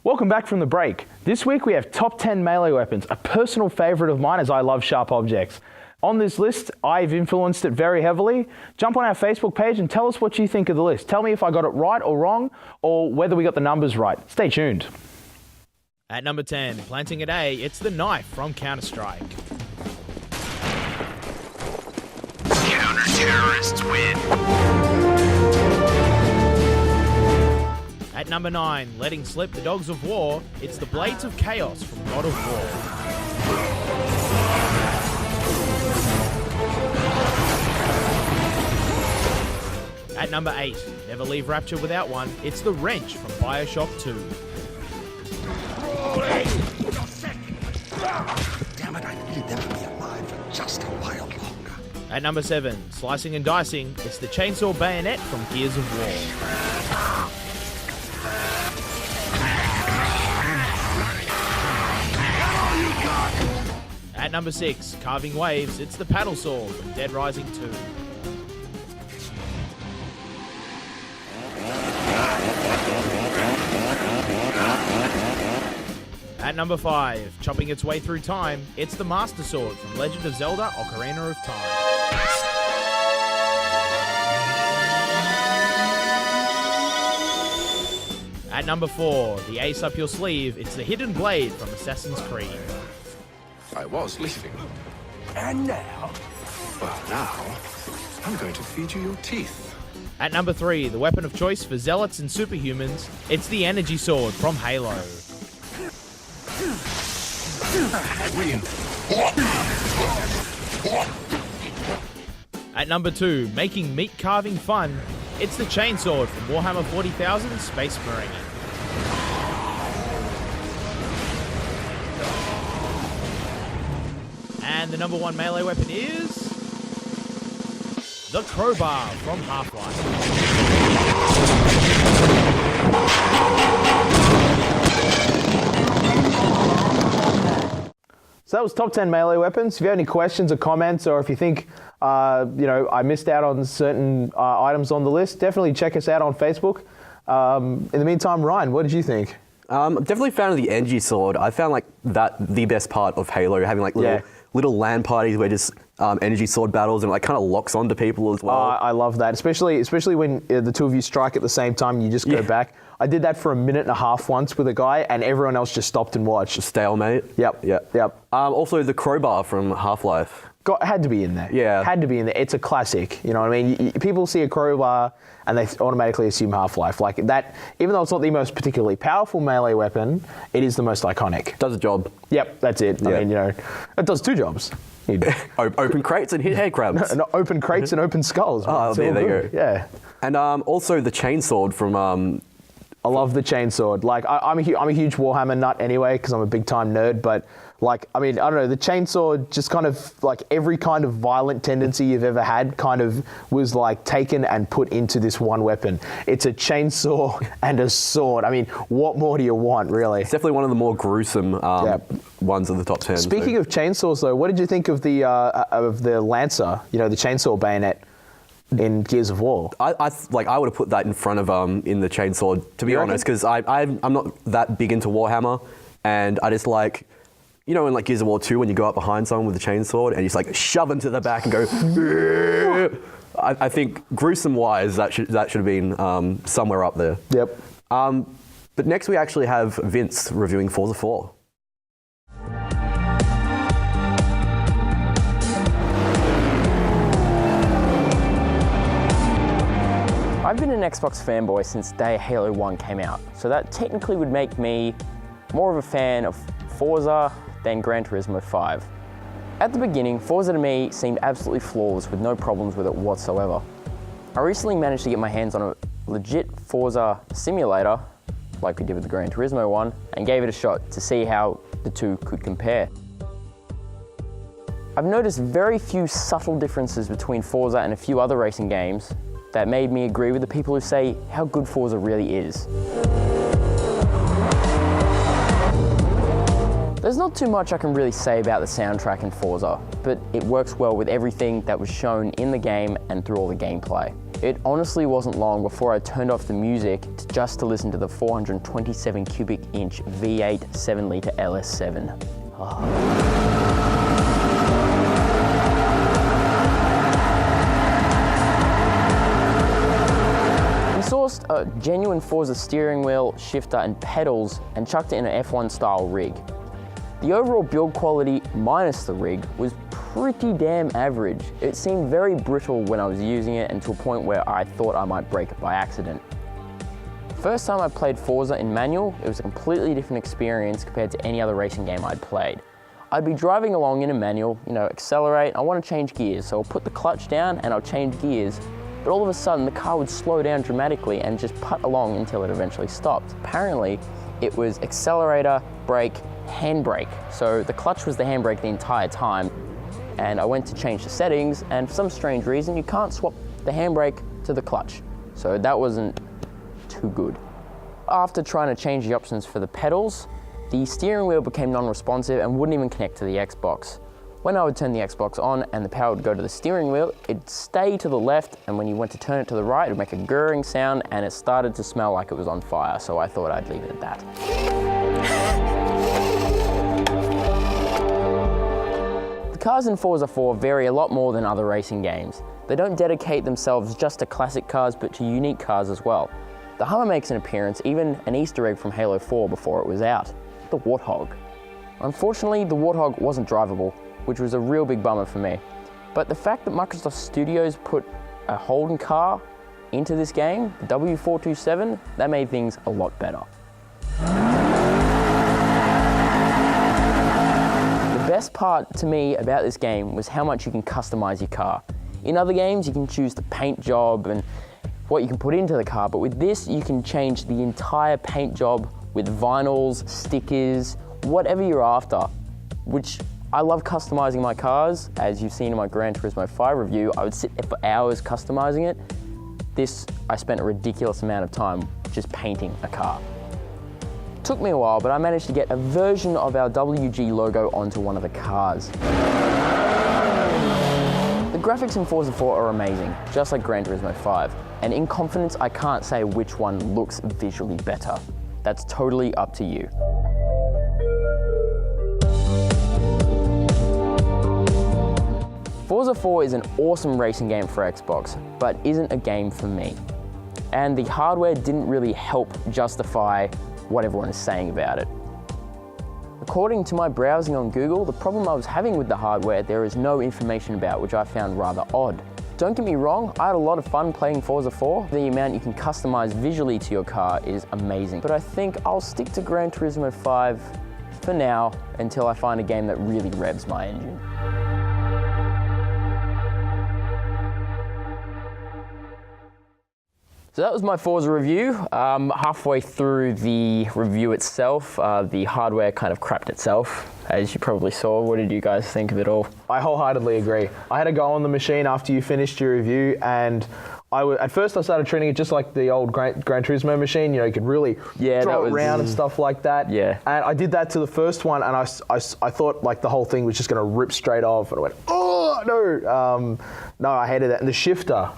Welcome back from the break. This week we have top 10 melee weapons, a personal favourite of mine as I love sharp objects. On this list, I've influenced it very heavily. Jump on our Facebook page and tell us what you think of the list. Tell me if I got it right or wrong, or whether we got the numbers right. Stay tuned. At number 10, planting at A, it's the knife from Counter-Strike. Counter-terrorists win. At number 9, letting slip the Dogs of War, it's the Blades of Chaos from God of War. At number 8, never leave Rapture without one, it's the Wrench from Bioshock 2. Damn it, I needed them to be alive for just a while longer. At number 7, slicing and dicing, it's the Chainsaw Bayonet from Gears of War. At number 6, carving waves, it's the PADDLESAW from Dead Rising 2. At number 5, chopping its way through time, it's the Master Sword from Legend of Zelda Ocarina of Time. At number 4, the ace up your sleeve, it's the Hidden Blade from Assassin's Creed. I was leaving. And now? Well, now, I'm going to feed you your teeth. At number 3, the weapon of choice for zealots and superhumans, it's the Energy Sword from Halo. At number 2, making meat carving fun, it's the Chainsword from Warhammer 40,000 Space Marine. And the number 1 melee weapon is the Crowbar from Half-Life. So that was top 10 melee weapons. If you have any questions or comments, or if you think, I missed out on certain items on the list, definitely check us out on Facebook. In the meantime, Ryan, what did you think? I'm definitely a fan of the Energy Sword. I found like that the best part of Halo, having like little LAN parties where just Energy Sword battles and like kind of locks onto people as well. I love that, especially when the two of you strike at the same time and you just go back. I did that for a minute and a half once with a guy, and everyone else just stopped and watched. Stalemate. Yep. Also the Crowbar from Half-Life. Had to be in there. Yeah. Had to be in there. It's a classic. You know what I mean? People see a Crowbar and they automatically assume Half-Life. Like that, even though it's not the most particularly powerful melee weapon, it is the most iconic. Does the job. Yep, that's it. I mean, it does two jobs. Open crates and hit head crabs. No, open crates and open skulls. Oh, there you go. Yeah. And also the Chainsword from... I love the Chainsword. Like, I'm a huge Warhammer nut anyway, because I'm a big time nerd, but like, I mean, I don't know, the Chainsword just kind of, like, every kind of violent tendency you've ever had kind of was, like, taken and put into this one weapon. It's a chainsaw and a sword. I mean, what more do you want, really? It's definitely one of the more gruesome ones of the top 10. Speaking of chainsaws, though, what did you think of the Lancer, the chainsaw bayonet in Gears of War? I would have put that in front of in the Chainsword, to be honest, because I'm not that big into Warhammer, and I just like... You know, in like Gears of War 2, when you go up behind someone with a chainsword and you just like shove them to the back and go, I think gruesome-wise, that should have been somewhere up there. Yep. But next we actually have Vince reviewing Forza 4. I've been an Xbox fanboy since the day Halo 1 came out, so that technically would make me more of a fan of Forza than Gran Turismo 5. At the beginning, Forza to me seemed absolutely flawless with no problems with it whatsoever. I recently managed to get my hands on a legit Forza simulator, like we did with the Gran Turismo one, and gave it a shot to see how the two could compare. I've noticed very few subtle differences between Forza and a few other racing games that made me agree with the people who say how good Forza really is. There's not too much I can really say about the soundtrack in Forza, but it works well with everything that was shown in the game and through all the gameplay. It honestly wasn't long before I turned off the music just to listen to the 427 cubic inch V8 7-litre LS7. We sourced a genuine Forza steering wheel, shifter and pedals and chucked it in an F1 style rig. The overall build quality minus the rig was pretty damn average. It seemed very brittle when I was using it, and to a point where I thought I might break it by accident. First time I played Forza in manual, it was a completely different experience compared to any other racing game I'd played. I'd be driving along in a manual, accelerate, I want to change gears, so I'll put the clutch down and I'll change gears, but all of a sudden the car would slow down dramatically and just putt along until it eventually stopped. Apparently, it was accelerator, brake, handbrake. So the clutch was the handbrake the entire time. And I went to change the settings, and for some strange reason, you can't swap the handbrake to the clutch. So that wasn't too good. After trying to change the options for the pedals, the steering wheel became non-responsive and wouldn't even connect to the Xbox. When I would turn the Xbox on and the power would go to the steering wheel, it'd stay to the left, and when you went to turn it to the right, it would make a gurring sound, and it started to smell like it was on fire, so I thought I'd leave it at that. The cars in Forza 4 vary a lot more than other racing games. They don't dedicate themselves just to classic cars, but to unique cars as well. The Hummer makes an appearance, even an Easter egg from Halo 4 before it was out, the Warthog. Unfortunately, the Warthog wasn't drivable, which was a real big bummer for me. But the fact that Microsoft Studios put a Holden car into this game, the W427, that made things a lot better. The best part to me about this game was how much you can customize your car. In other games, you can choose the paint job and what you can put into the car, but with this, you can change the entire paint job with vinyls, stickers, whatever you're after, which I love customizing my cars. As you've seen in my Gran Turismo 5 review, I would sit there for hours customizing it. This, I spent a ridiculous amount of time just painting a car. Took me a while, but I managed to get a version of our WG logo onto one of the cars. The graphics in Forza 4 are amazing, just like Gran Turismo 5. And in confidence, I can't say which one looks visually better. That's totally up to you. Forza 4 is an awesome racing game for Xbox, but isn't a game for me. And the hardware didn't really help justify what everyone is saying about it. According to my browsing on Google, the problem I was having with the hardware there is no information about, which I found rather odd. Don't get me wrong, I had a lot of fun playing Forza 4. The amount you can customize visually to your car is amazing, but I think I'll stick to Gran Turismo 5 for now until I find a game that really revs my engine. So that was my Forza review. Halfway through the review itself, the hardware kind of crapped itself, as you probably saw. What did you guys think of it all? I wholeheartedly agree. I had to go on the machine after you finished your review, and at first I started treating it just like the old Gran Turismo machine. You could really throw it around and stuff like that. Yeah. And I did that to the first one, and I thought like the whole thing was just going to rip straight off, and I went, oh no, no, I hated that. And the shifter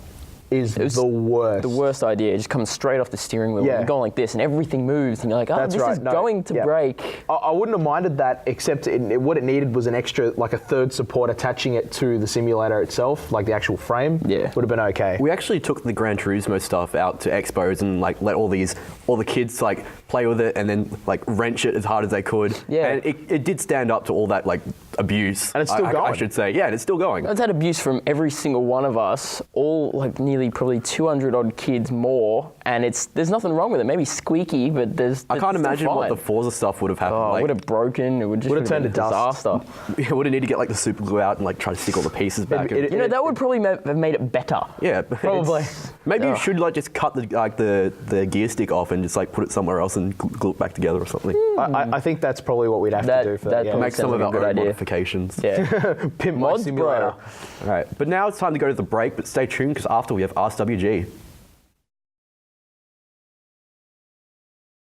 is the worst. The worst idea. It just comes straight off the steering wheel. Yeah. You're going like this, and everything moves, and you're like, oh, That's this right. is going to break. I wouldn't have minded that, except what it needed was an extra, like a third support attaching it to the simulator itself, like the actual frame. Yeah. Would have been okay. We actually took the Gran Turismo stuff out to expos and like let all the kids like play with it and then like wrench it as hard as they could. Yeah. And it did stand up to all that like abuse. And it's still going. I should say. Yeah, and it's still going. I've had abuse from every single one of us, all like nearly probably 200 odd kids more, and there's nothing wrong with it. Maybe squeaky, but I can't imagine what the Forza stuff would have happened. Oh, it would have broken. It would have turned to dust. disaster. You would have needed to get like the super glue out and like try to stick all the pieces back. That would probably have made it better. Yeah, Probably. Maybe you should like just cut the gear stick off and just like put it somewhere else and glue it back together or something. I think that's probably what we'd have to do for that. Yeah. Make some of like a our good own idea. modifications. Yeah. Pimp my Mods, simulator. bro. All right, but now it's time to go to the break, but stay tuned because after we have Ask WG.